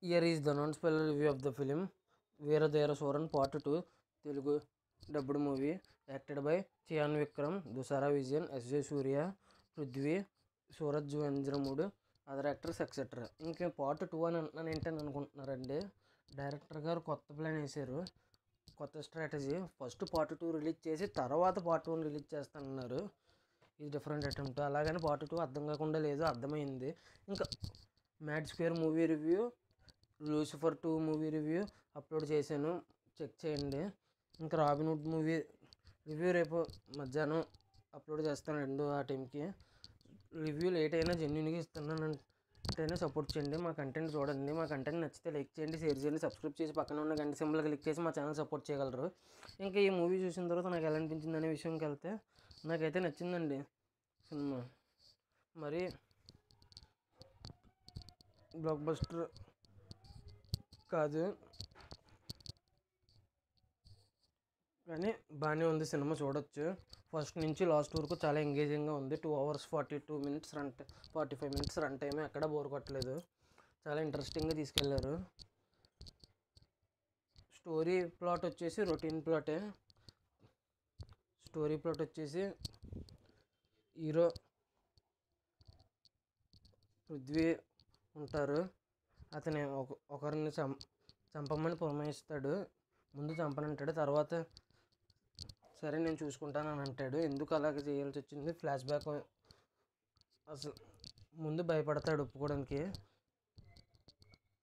Here is the non-spoiler review of the film Veeradhara Soran Part 2 Telugu dubbed movie acted by Chyan Vikram, Dusara Vijayan, S.J. Surya, Prithvi, Suraj Vendramudu, other actors etc. ఇంకా part 2 అని అంటున్నాను ఏంటని అనుకుంటున్నారండి. Director గారు కొత్త plan వేశారు, కొత్త strategy. First part 2 release చేసి తర్వాత పార్ట్ 1 రిలీజ్ చేస్తానన్నారు. ఇది డిఫరెంట్ అటెంప్ట్. అలాగని పార్ట్ 2 అర్థం కాకుండా లేదు, అర్థమైంది. ఇంకా mad square movie review, Lucifer 2 movie review upload చేశాను, చెక్ చేయండి. ఇంకా రాబిన్హుడ్ మూవీ రివ్యూ రేపు మధ్యాహ్నం అప్లోడ్ చేస్తాను, 2 ఆ టైంకి. రివ్యూ లేట్ అయినా జెన్యూన్గా ఇస్తున్నాను అంటేనే సపోర్ట్ చేయండి. మా కంటెంట్ చూడండి. మా కంటెంట్ నచ్చితే లైక్ చేయండి, షేర్ చేయండి, సబ్స్క్రైబ్ చేసి పక్కన ఉన్న గంట సింబల్ క్లిక్ చేసి మా ఛానల్ సపోర్ట్ చేయగలరు. ఇంకా ఈ మూవీ చూసిన తర్వాత నాకు ఎలా అనిపించింది అనే విషయంకి వెళ్తే, నాకైతే నచ్చిందండి సినిమా. మరి బ్లాక్ బస్టర్ కాదు కానీ బాగానే ఉంది సినిమా, చూడొచ్చు. ఫస్ట్ నుంచి లాస్ట్ వరకు చాలా ఎంగేజింగ్గా ఉంది. 2 hours 42 minutes 45 minutes run time, ఎక్కడ బోర్ కొట్టలేదు. చాలా ఇంట్రెస్టింగ్గా తీసుకెళ్లారు. స్టోరీ ప్లాట్ వచ్చేసి రొటీన్ ప్లాటే. స్టోరీ ప్లాట్ వచ్చేసి హీరో పృథ్వీ ఉంటారు. అతను ఒకరిని చంపమని పురమాయిస్తాడు. ముందు చంపనంటాడు, తర్వాత సరే నేను చూసుకుంటానని అంటాడు. ఎందుకు అలాగ చేయాల్సి వచ్చింది ఫ్లాష్ బ్యాక్. అసలు ముందు భయపడతాడు ఒప్పుకోవడానికి.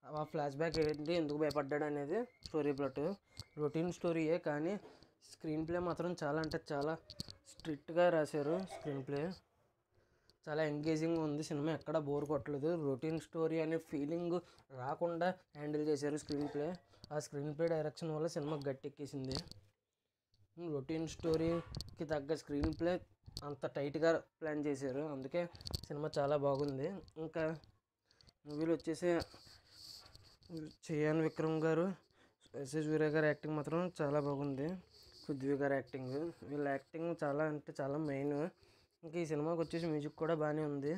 ఆ ఫ్లాష్ బ్యాక్ ఏంటి, ఎందుకు భయపడ్డాడు అనేది స్టోరీ ప్లాట్. రొటీన్ స్టోరీయే కానీ స్క్రీన్ ప్లే మాత్రం చాలా అంటే చాలా స్ట్రిక్ట్గా రాశారు. స్క్రీన్ ప్లే చాలా ఎంగేజింగ్గా ఉంది. సినిమా ఎక్కడ బోర్ కొట్టలేదు. రొటీన్ స్టోరీ అనే ఫీలింగ్ రాకుండా హ్యాండిల్ చేశారు స్క్రీన్ ప్లే. ఆ స్క్రీన్ ప్లే డైరెక్షన్ వల్ల సినిమా గట్టెక్కేసింది. రొటీన్ స్టోరీకి తగ్గ స్క్రీన్ ప్లే అంత టైట్గా ప్లాన్ చేశారు, అందుకే సినిమా చాలా బాగుంది. ఇంకా మూవీలో వచ్చేసి చయాన్ విక్రమ్ గారు, ఎస్ఎస్ సూర్య గారి యాక్టింగ్ మాత్రం చాలా బాగుంది. పృథ్వీ గారి యాక్టింగ్, వీళ్ళ యాక్టింగ్ చాలా అంటే చాలా మెయిన్. ఇంకా ఈ సినిమాకి వచ్చేసి మ్యూజిక్ కూడా బాగానే ఉంది.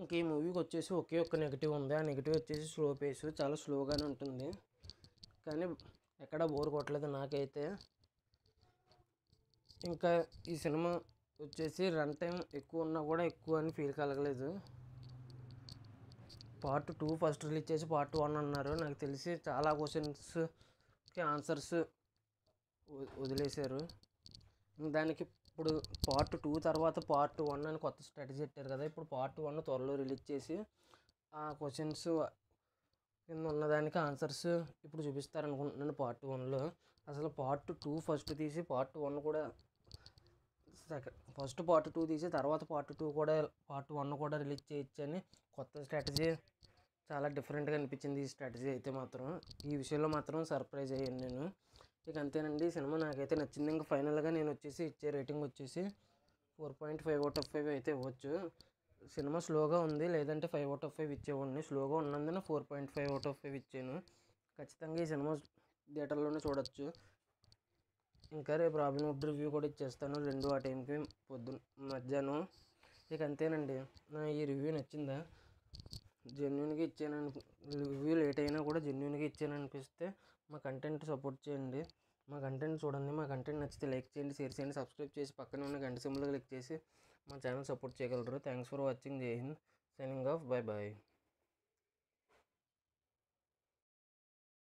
ఇంక ఈ మూవీకి వచ్చేసి ఒకే ఒక్క నెగిటివ్ ఉంది. ఆ నెగిటివ్ వచ్చేసి స్లో పేస్, చాలా స్లోగానే ఉంటుంది. కానీ ఎక్కడ బోర్ కొట్టలేదు నాకైతే. ఇంకా ఈ సినిమా వచ్చేసి రన్ టైం ఎక్కువ ఉన్నా కూడా ఎక్కువ అని ఫీల్ కలగలేదు. పార్ట్ 2 ఫస్ట్ రిలీజ్ చేసి పార్ట్ 1 అన్నారు. నాకు తెలిసి చాలా క్వశ్చన్స్కి ఆన్సర్స్ వదిలేశారు. దానికి ఇప్పుడు పార్ట్ 2 తర్వాత పార్ట్ 1 అని కొత్త స్ట్రాటజీ పెట్టారు కదా. ఇప్పుడు పార్ట్ 1 త్వరలో రిలీజ్ చేసి ఆ క్వశ్చన్స్ కింద ఉన్నదానికి ఆన్సర్స్ ఇప్పుడు చూపిస్తారనుకుంటున్నాను పార్ట్ 1లో. అసలు పార్ట్ 2 ఫస్ట్ తీసి పార్ట్ 1 కూడా ఫస్ట్ పార్ట్ 2 తీసి తర్వాత పార్ట్ 2 కూడా పార్ట్ 1 కూడా రిలీజ్ చేయొచ్చు అని కొత్త స్ట్రాటజీ. చాలా డిఫరెంట్గా అనిపించింది ఈ స్ట్రాటజీ అయితే మాత్రం. ఈ విషయంలో మాత్రం సర్ప్రైజ్ అయ్యాను నేను. ఇక అంతేనండి, సినిమా నాకైతే నచ్చింది. ఇంకా ఫైనల్గా నేను వచ్చేసి ఇచ్చే రేటింగ్ వచ్చేసి 4.5 out of 5 అయితే ఇవ్వచ్చు. సినిమా స్లోగా ఉంది, లేదంటే 5 out of 5 ఇచ్చేవాడిని. స్లోగా ఉన్నందున 4.5 out of 5 ఇచ్చాను. ఖచ్చితంగా ఈ సినిమా థియేటర్లోనే చూడొచ్చు. ఇంకా రేపు రాబిన్హుడ్ రివ్యూ కూడా ఇచ్చేస్తాను 2 ఆ టైంకి, మధ్యాహ్నం. ఇక అంతేనండి, నా ఈ రివ్యూ నచ్చిందా, జెన్యూన్గా ఇచ్చాను. రివ్యూ లేట్ అయినా కూడా జెన్యూన్గా ఇచ్చాను అనిపిస్తే మా కంటెంట్ సపోర్ట్ చేయండి. మా కంటెంట్ చూడండి. మా కంటెంట్ నచ్చితే లైక్ చేయండి, షేర్ చేయండి, సబ్స్క్రైబ్ చేసి పక్కన ఉన్న గంట సింబల్ క్లిక్ చేసి మా ఛానల్ సపోర్ట్ చేయగలరు. Thanks for watching. జై హింద్. Signing off. Bye bye.